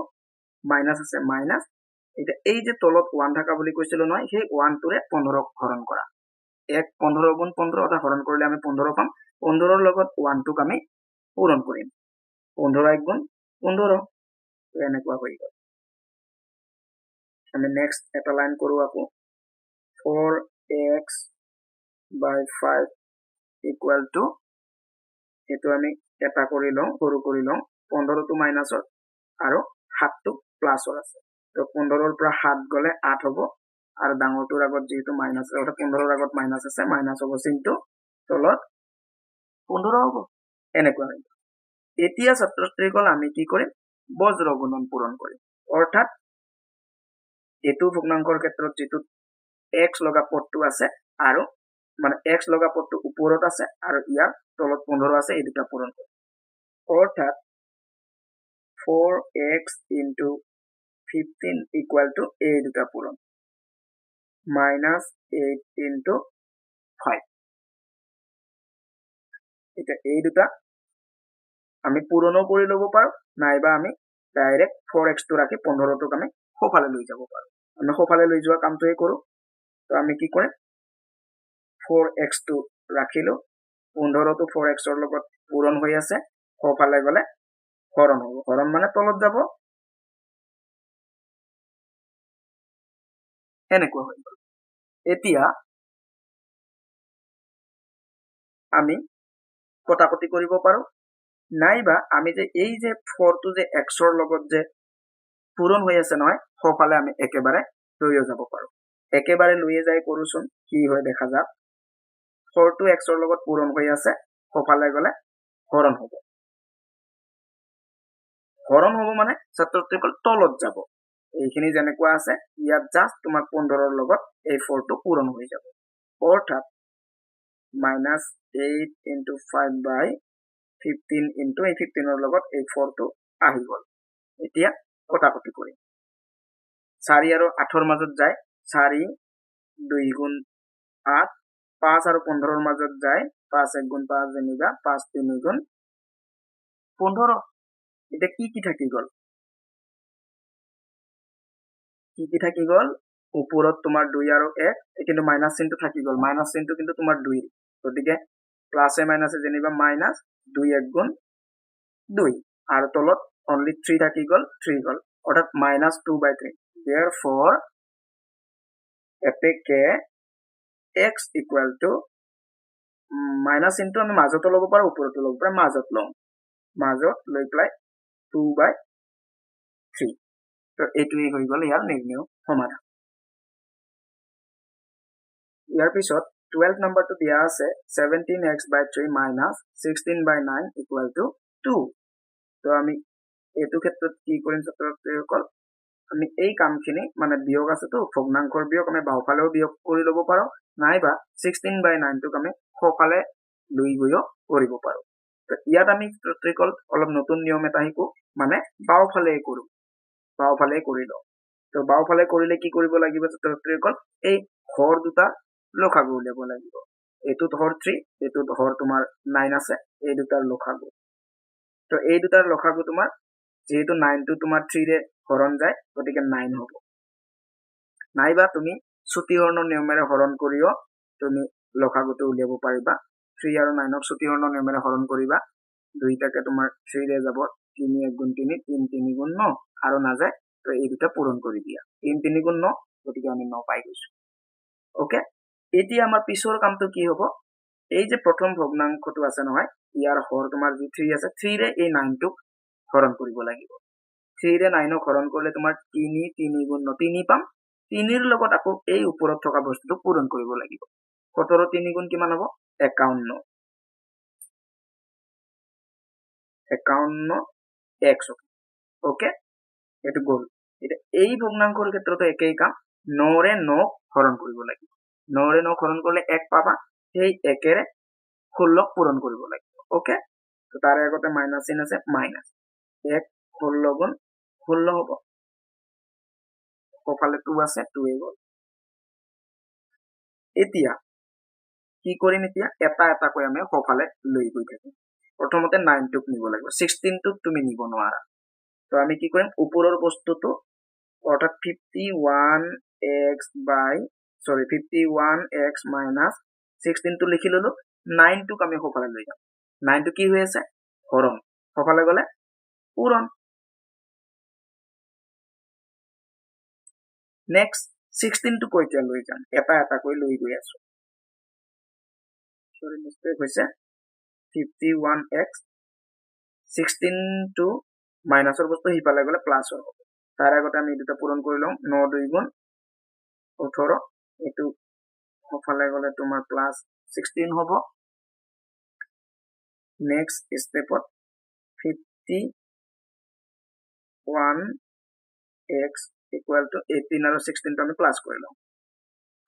মাইনাস আছে মাইনাস এটা এই যে তলত 1 থাকা বুলি কৈছিল নহয় সেই 1 টোৰে 15 ক হৰণ কৰা 1 15 গুণ 15 এটা হৰণ কৰিলে আমি 15 পাম 15 ৰ লগত 1 টোক আমি পূৰণ কৰিম 15 1 গুণ 15 এনেকুৱা হৈ গ'ল আমি নেক্সট এটা লাইন কৰো আকৌ 4x/5 = এটো আমি এটা কৰি লওঁ সৰু কৰি লওঁ 15 টো মাইনাসৰ আৰু 7 টো প্লাসৰ আছে তো 15 ৰ পৰা 7 গলে 8 হ'ব আৰু ডাঙৰটোৰ আগত যেটো মাইনাস অৰ্থাৎ 15 ৰ আগত মাইনাস আছে মাইনাস হ'ব চিনটো তলত 15 হ'ব এনেকুৱা হয় এতিয়া ছাত্ৰছাত্ৰীসকল আমি কি কৰিম বজ্ৰ গুণন পূৰণ কৰিম অৰ্থাৎ এটো ভগ্নাংকৰ ক্ষেত্ৰত যেটো x লগা পদটো আছে আৰু মানে x লগা পদটো ওপৰত আছে আৰু ইয়াৰ তলত 15 আছে এই দুটা পূৰণ কৰিম অৰ্থাৎ 4x * 15 = এই দুটা পূৰণ -8 * 5 এটা এই দুটা আমি পূৰণো কৰি লব পাৰো নাইবা আমি ডাইৰেক্ট 4x টো ৰাখি 15 টোক আমি সোঁফালে লৈ যাব পাৰো আমি সোঁফালে লৈ যোৱা কামটোই কৰো তো আমি কি কৰিম 4x টো ৰাখিলো 15 টো 4x ৰ লগত পূৰণ হৈ আছে সোঁফালে গলে হৰণ হ'ব হৰণ মানে তলত যাব এনেকুৱা হৈ গ'ল এতিয়া আমি কটাকটি কৰিব পাৰো নাইবা আমি যে এই যে 4 টো যে x ৰ লগত যে পূৰণ হৈ আছে নহয় সোঁফালে আমি একেবাৰে লৈও যাব পাৰো একেবাৰে লৈয়ে যাই কৰোচোন কি হয় দেখা যাক 4 টো x ৰ লগত পূৰণ হৈ আছে সোঁফালে গলে হৰণ হ'ব হৰণ হ'ব মানে ছাত্ৰ-ছাত্ৰীসকল তলত যাব এইখিনি যেনেকুৱা আছে ইয়াত জাস্ট তোমাৰ 15 ৰ লগত এই 4 টো পূৰণ হৈ যাব অৰ্থাৎ -8 into 5 by 15 into এই 15 ৰ লগত এই 4 টো আহি গ'ল এতিয়া কটাকটি কৰিম 4 আৰু 8 ৰ মাজত যায় 4 2 গুণ 8 5 আৰু 15 ৰ মাজত যায় 5 1 গুণ 5 যেনিবা 5 3 গুণ 15 এটা কি থাকি গ'ল কি থাকি গ'ল ওপৰত তোমাৰ 2 আৰু 1 কিন্তু মাইনাস চিহ্নটো থাকি গ'ল মাইনাস চিহ্নটো কিন্তু তোমাৰ 2 গতিকে প্লাসে মাইনাসে যেনিবা মাইনাস 2 1 গুণ 2 আৰু তলত only 3 থাকি গ'ল 3 গ'ল অৰ্থাৎ -2/3 therefore এতেকে x equal to মাইনাস চিহ্নটো আমি মাজত ল'ব পাৰো ওপৰত ল'ব পাৰো মাজত লওঁ মাজত লৈ প্লাই 2/3 তো এইটোই হৈ গ'ল ইয়াৰ নিৰ্ণয় সমাধান ইয়াৰ পিছত 12 নম্বৰটো দিয়া আছে 17x/3 - 16/9 = 2 তো আমি এইটো ক্ষেত্ৰত কি কৰিম ছাত্ৰসকল আমি এই কামখিনি মানে বিয়োগ আছে তো ভগ্নাংশৰ বিয়োগ আমি বাওফালেও বিয়োগ কৰি ল'ব পাৰো নাইবা 16/9 টোক আমি সোঁফালে লৈ গৈও কৰিব পাৰো তো ইয়াত আমি ছাত্ৰসকল অলপ নতুন নিয়ম এটা শিকো মানে বাওফালে কৰো বাওফালে কৰি লওঁ তো বাওফালে কৰিলে কি কৰিব লাগিব ছাত্ৰসকল এই হৰ দুটা লসাগু উলিয়াব লাগিব এইটোত হৰ 3 এইটোত হৰ তোমাৰ 9 আছে এই দুটাৰ লসাগু তো এই দুটাৰ লসাগু তোমাৰ যেহেতু 9 টো তোমাৰ 3 ৰে হৰণ যায় গতিকে 9 হ'ব নাইবা তুমি ছুটি হৰণৰ নিয়মেৰে হৰণ কৰিও তুমি লসাগুটো উলিয়াব পাৰিবা 3 আৰু 9 ক ছুটি হৰণৰ নিয়মেৰে হৰণ কৰিবা দুইটাকে তোমাৰ 3 ৰে যাব 3 1 গুণ 3 3 3 গুণ 9 আৰু না যায় তো এই দুটা পূৰণ কৰি দিয়া 3 3 গুণ 9 গতিকে আমি 9 পাই গৈছো ওকে এতিয়া আমাৰ পিছৰ কামটো কি হ'ব এই যে প্ৰথম ভগ্নাংশটো আছে নহয় ইয়াৰ হৰ তোমাৰ যি 3 আছে 3 ৰে এই 9 টোক হৰণ কৰিব লাগিব 3 ৰে 9 ক হৰণ কৰিলে তোমাৰ 3 3 গুণ 9 3 পাম 3 ৰ লগত আকৌ এই ওপৰত থকা বস্তুটো পূৰণ কৰিব লাগিব 17 3 গুণ কিমান হ'ব 51 x ওকে এটো গ'ল এটা এই ভগ্নাংশৰ ক্ষেত্ৰতে একেই কাম 9 ৰে 9 হৰণ কৰিব লাগিব 9 ৰে 9 হৰণ কৰিলে 1 পাবা সেই 1 ৰে 16 পূৰণ কৰিব লাগিব ওকে তো তার আগতে মাইনাস চিহ্ন আছে মাইনাস 1 16 গুণ 16 হ'ব সোঁফালে 2 আছে 2 এ গ'ল এতিয়া কি কৰিম এতিয়া এটা এটা কৈ আমি সোঁফালে লৈ গৈ থাকিম প্ৰথমতে 9 টোক নিব লাগিব 16 টোক তুমি নিব নোৱাৰা তো আমি কি কৰিম ওপৰৰ বস্তুটো অৰ্থাৎ 51x minus 16 টো লিখি ললো 9 টোক আমি সোঁফালে লৈ যাম 9 টো কি হৈ আছে হৰণ সোঁফালে গলে পূৰণ নেক্সট 16 টো কইটা লৈ যাম এটা এটা কৈ লৈ গৈ আছো সৰি মিস্টেক হৈছে 51x 16 টো মাইনাসৰ বস্তু হিপালে গলে প্লাস হ'ব তাৰ আগতে আমি দুটা পূৰণ কৰি লম 9 2 গুণ 18 এটো সোঁফালে গলে তোমাৰ প্লাস 16 হ'ব নেক্সট স্টেপত 51x equal to 18 আৰু 16 টো আমি প্লাস কৰি লম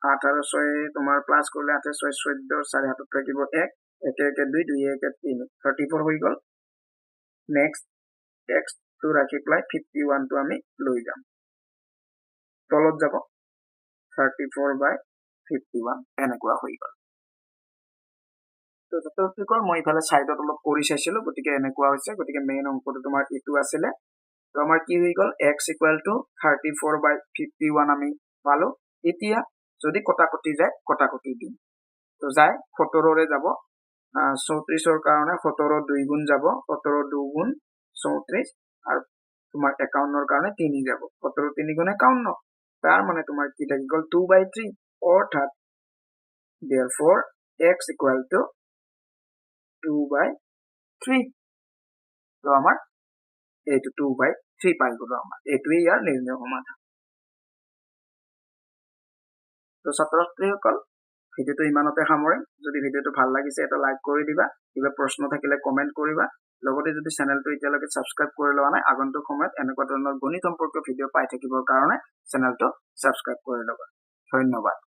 8 আৰু 6 তোমাৰ প্লাস কৰিলে 8 6 14 4 হাতত থাকিব 1 1 1 2 2 1 3 34 হৈ গল নেক্সট x টো ৰাখি প্লাই 51 টো আমি লৈ যাম তলত যাব 34/51 এনেকুৱা হৈ গল তো ছাত্ৰসকল মই ইফালে সাইডত অলপ কৰি চাইছিলো গতিকে এনেকুৱা হৈছে গতিকে মেইন অংকটো তোমাৰ ইটো আছিলে তো আমাৰ কি হৈ গল x equal to 34/51 আমি পালো এতিয়া যদি কটাকটি যায় কটাকটি দিম তো যায় 17 ৰে যাব 34 ৰ কাৰণে 17 2 গুণ যাব 17 2 গুণ 34 আৰু তোমাৰ 51 ৰ কাৰণে 3 যাব 17 3 গুণ 51 তার মানে তোমার কি থাকি গল 2/3 অর্থাৎ therefore x equal to 2/3 তো আমার এইটো 2/3 পাই গলো আমার এইটোই ইয়াৰ নিৰ্ণয় সমাধান তো ছাত্ৰছাত্ৰীসকল ভিডিওটো ইমানতে সামৰিম যদি ভিডিওটো ভাল লাগিছে এটা লাইক কৰি দিবা কিবা প্ৰশ্ন থাকিলে কমেন্ট কৰিবা লগতে যদি চেনেলটো এতিয়ালৈকে ছাবস্ক্ৰাইব কৰি লোৱা নাই আগন্তুক সময়ত এনেকুৱা ধৰণৰ গণিত সম্পৰ্কীয় ভিডিঅ' পাই থাকিবৰ কাৰণে চেনেলটো ছাবস্ক্ৰাইব কৰি ল'বা। ধন্যবাদ।